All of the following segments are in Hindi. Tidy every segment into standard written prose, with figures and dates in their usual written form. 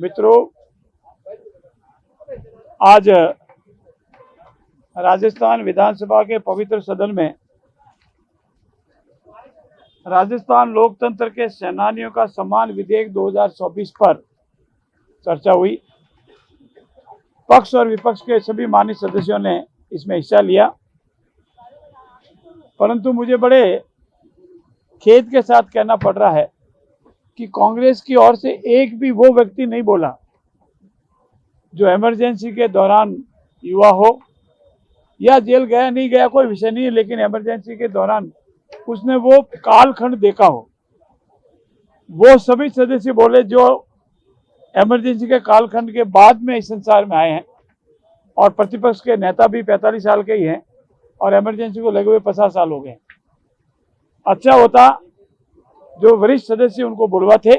मित्रों, आज राजस्थान विधानसभा के पवित्र सदन में राजस्थान लोकतंत्र के सेनानियों का सम्मान विधेयक 2024 पर चर्चा हुई। पक्ष और विपक्ष के सभी माननीय सदस्यों ने इसमें हिस्सा लिया, परंतु मुझे बड़े खेद के साथ कहना पड़ रहा है कि कांग्रेस की ओर से एक भी वो व्यक्ति नहीं बोला जो इमरजेंसी के दौरान युवा हो या जेल गया नहीं गया कोई विषय नहीं है, लेकिन इमरजेंसी के दौरान उसने वो कालखंड देखा हो। वो सभी सदस्य बोले जो इमरजेंसी के कालखंड के बाद में इस संसार में आए हैं, और प्रतिपक्ष के नेता भी 45 साल के ही हैं और इमरजेंसी को लगे हुए 50 साल हो गए। अच्छा होता जो वरिष्ठ सदस्य उनको बुलवा थे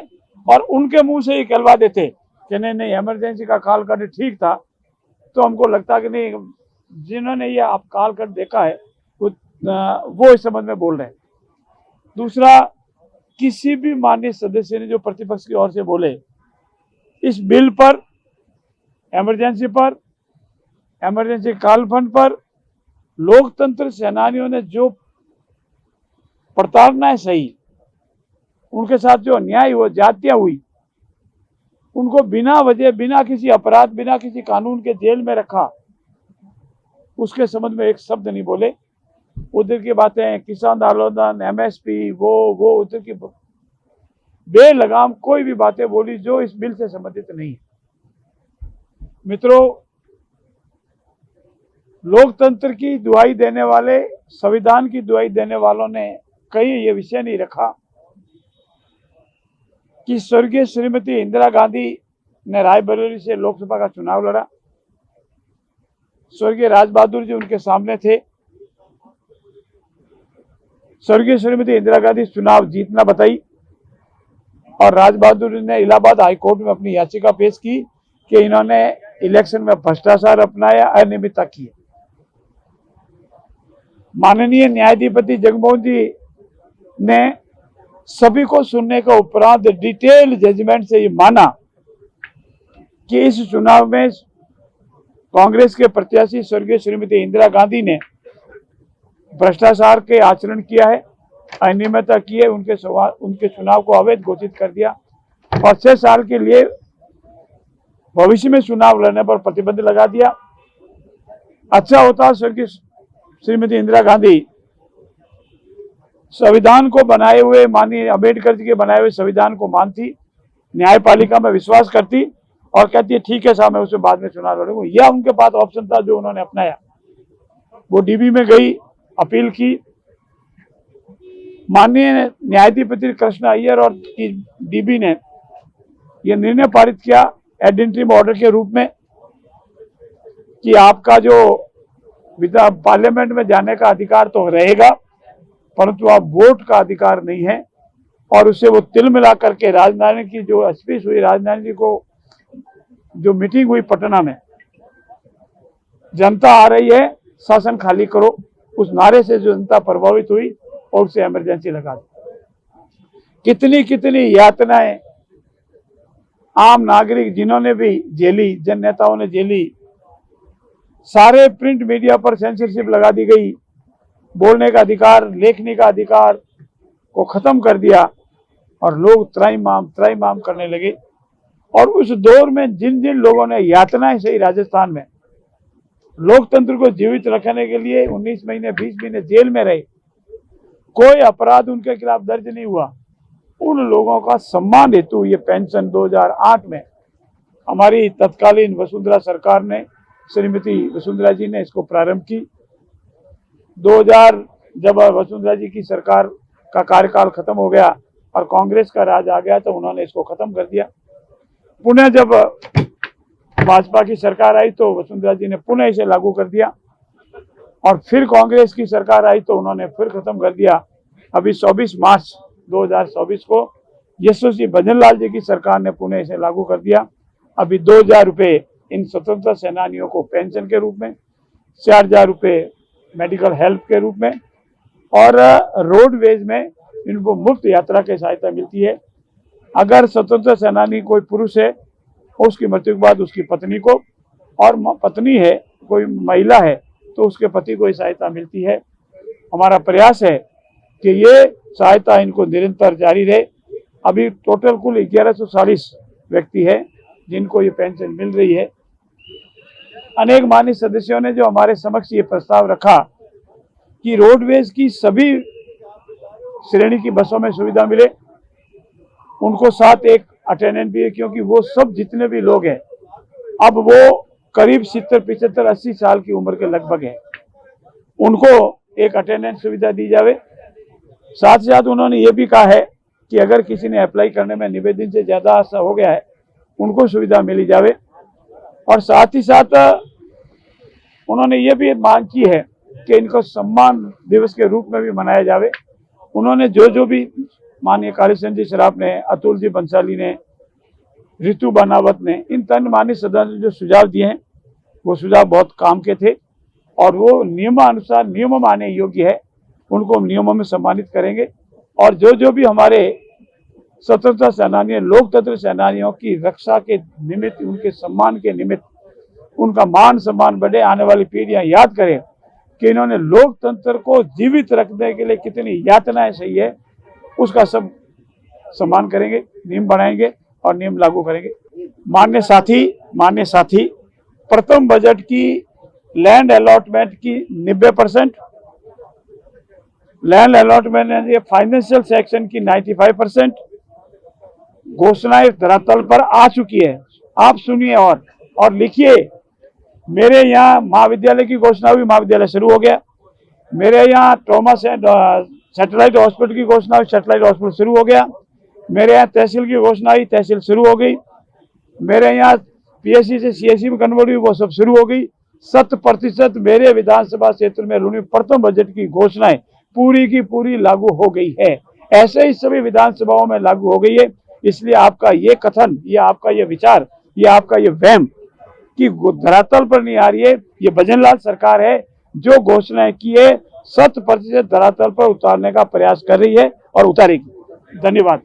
और उनके मुंह से ही कहलवा देते कि नहीं इमरजेंसी का कालखंड ठीक था, तो हमको लगता कि नहीं जिन्होंने ये आप कालखंड देखा है वो इस संबंध में बोल रहे हैं। दूसरा, किसी भी माननीय सदस्य ने जो प्रतिपक्ष की ओर से बोले इस बिल पर, इमरजेंसी पर, इमरजेंसी कालखंड पर लोकतंत्र सेनानियों ने जो प्रताड़नाएं सही, उनके साथ जो अन्याय हुआ, जातियां हुई, उनको बिना वजह, बिना किसी अपराध, बिना किसी कानून के जेल में रखा, उसके संबंध में एक शब्द नहीं बोले। उधर की बातें, किसान आंदोलन, एमएसपी, वो उधर की बेलगाम कोई भी बातें बोली जो इस बिल से संबंधित नहीं है। मित्रों, लोकतंत्र की दुहाई देने वाले, संविधान की दुहाई देने वालों ने कहीं ये विषय नहीं रखा कि स्वर्गीय श्रीमती इंदिरा गांधी ने रायबरेली से लोकसभा का चुनाव लड़ा, स्वर्गीय राज बहादुर जी उनके सामने थे, स्वर्गीय श्रीमती इंदिरा गांधी चुनाव जीतना बताई और राज बहादुर ने इलाहाबाद हाईकोर्ट में अपनी याचिका पेश की कि इन्होंने इलेक्शन में भ्रष्टाचार अपनाया, अनियमितता की। माननीय न्यायाधिपति जगमोहन जी ने सभी को सुनने के उपरांत डिटेल जजमेंट से ये माना कि इस चुनाव में कांग्रेस के प्रत्याशी स्वर्गीय श्रीमती इंदिरा गांधी ने भ्रष्टाचार के आचरण किया है, अनियमितता की है, उनके चुनाव को अवैध घोषित कर दिया और 6 साल के लिए भविष्य में चुनाव लड़ने पर प्रतिबंध लगा दिया। अच्छा होता स्वर्गीय श्रीमती इंदिरा गांधी संविधान को बनाए हुए, माननीय अम्बेडकर जी के बनाए हुए संविधान को मानती, न्यायपालिका में विश्वास करती और कहती है ठीक है साहब मैं उससे बाद में चुनाव लड़ूंगा। यह उनके पास ऑप्शन था जो उन्होंने अपनाया। वो डीबी में गई, अपील की, माननीय न्यायाधिपति कृष्ण अय्यर और डीबी ने यह निर्णय पारित किया एड इंटरिम ऑर्डर के रूप में कि आपका जो पार्लियामेंट में जाने का अधिकार तो रहेगा, परंतु आप वोट का अधिकार नहीं है। और उससे वो तिल मिला करके राजधानी की जो स्पीच हुई, राजधानी को जो मीटिंग हुई पटना में, जनता आ रही है शासन खाली करो, उस नारे से जो जनता प्रभावित हुई और उसे इमरजेंसी लगा दी। कितनी यातनाएं आम नागरिक जिन्होंने भी झेली, जन नेताओं ने झेली, सारे प्रिंट मीडिया पर सेंसरशिप लगा दी गई, बोलने का अधिकार, लेखनी का अधिकार को खत्म कर दिया और लोग त्राहिमाम करने लगे। और उस दौर में जिन लोगों ने यातनाएं सही राजस्थान में, लोकतंत्र को जीवित रखने के लिए 19 महीने 20 महीने जेल में रहे, कोई अपराध उनके खिलाफ दर्ज नहीं हुआ, उन लोगों का सम्मान हेतु ये पेंशन 2008 में हमारी तत्कालीन वसुंधरा सरकार ने, श्रीमती वसुंधरा जी ने इसको प्रारंभ की। 2000 जब वसुंधरा जी की सरकार का कार्यकाल खत्म हो गया और कांग्रेस का राज आ गया तो उन्होंने इसको खत्म कर दिया। पुनः जब भाजपा की सरकार आई तो वसुंधरा जी ने पुनः इसे लागू कर दिया और फिर कांग्रेस की सरकार आई तो उन्होंने फिर खत्म कर दिया। अभी 24 मार्च 2024 को यशस्वी भजनलाल जी की सरकार ने पुनः इसे लागू कर दिया। अभी 2000 रुपये इन स्वतंत्रता सेनानियों को पेंशन के रूप में, 4000 रुपये मेडिकल हेल्प के रूप में और रोडवेज में इनको मुफ्त यात्रा की सहायता मिलती है। अगर स्वतंत्रता सेनानी कोई पुरुष है उसकी मृत्यु के बाद उसकी पत्नी को, और पत्नी है कोई महिला है तो उसके पति को सहायता मिलती है। हमारा प्रयास है कि ये सहायता इनको निरंतर जारी रहे। अभी टोटल कुल 1140 व्यक्ति है जिनको ये पेंशन मिल रही है। अनेक माननीय सदस्यों ने जो हमारे समक्ष ये प्रस्ताव रखा कि रोडवेज की सभी श्रेणी की बसों में सुविधा मिले, उनको साथ एक अटेंडेंट भी है, क्योंकि वो सब जितने भी लोग हैं अब वो करीब 70, 75, 80 साल की उम्र के लगभग है, उनको एक अटेंडेंट सुविधा दी जावे। साथ ही साथ उन्होंने ये भी कहा है कि अगर किसी ने अप्लाई करने में 90 दिन से ज़्यादा हो गया है उनको सुविधा मिली जावे। और साथ ही साथ उन्होंने ये भी मांग की है कि इनको सम्मान दिवस के रूप में भी मनाया जावे। उन्होंने जो भी माननीय कालीचंद जी सराफ ने, अतुल जी बंसाली ने, ऋतु बनावत ने, इन तन माननीय सदस्य ने जो सुझाव दिए हैं वो सुझाव बहुत काम के थे और वो नियमानुसार नियम माने योग्य है, उनको हम नियमों में सम्मानित करेंगे। और जो भी हमारे स्वतंत्रता सेनानियों, लोकतंत्र सेनानियों की रक्षा के निमित्त, उनके सम्मान के निमित्त, उनका मान सम्मान बढ़े, आने वाली पीढ़ियां याद करें कि इन्होंने लोकतंत्र को जीवित रखने के लिए कितनी यातनाएं सही है, उसका सब सम्मान करेंगे, नियम बनाएंगे और नियम लागू करेंगे। माननीय साथी, प्रथम बजट की लैंड अलॉटमेंट की 90%, लैंड अलॉटमेंट ये फाइनेंशियल सेक्शन की 95% घोषणाएं धरातल पर आ चुकी है। आप सुनिए और लिखिए। मेरे यहाँ महाविद्यालय की घोषणा हुई, महाविद्यालय शुरू हो गया। मेरे यहाँ ट्रॉमा सैटेलाइट हॉस्पिटल की घोषणा हुई, सैटेलाइट हॉस्पिटल शुरू हो गया। मेरे यहाँ तहसील की घोषणा हुई, तहसील शुरू हो गई। मेरे यहाँ पीएससी से सीएससी में कन्वर्ट हुई, वो सब शुरू हो गई। 100% मेरे विधानसभा क्षेत्र में लूनी प्रथम बजट की घोषणाएं पूरी की पूरी लागू हो गई है। ऐसे ही सभी विधानसभाओं में लागू हो गई है। इसलिए आपका ये कथन, ये आपका ये विचार, ये आपका ये वहम कि धरातल पर नहीं आ रही है, ये भजनलाल सरकार है जो घोषणाएं की है 100% धरातल पर उतारने का प्रयास कर रही है और उतारेगी। धन्यवाद।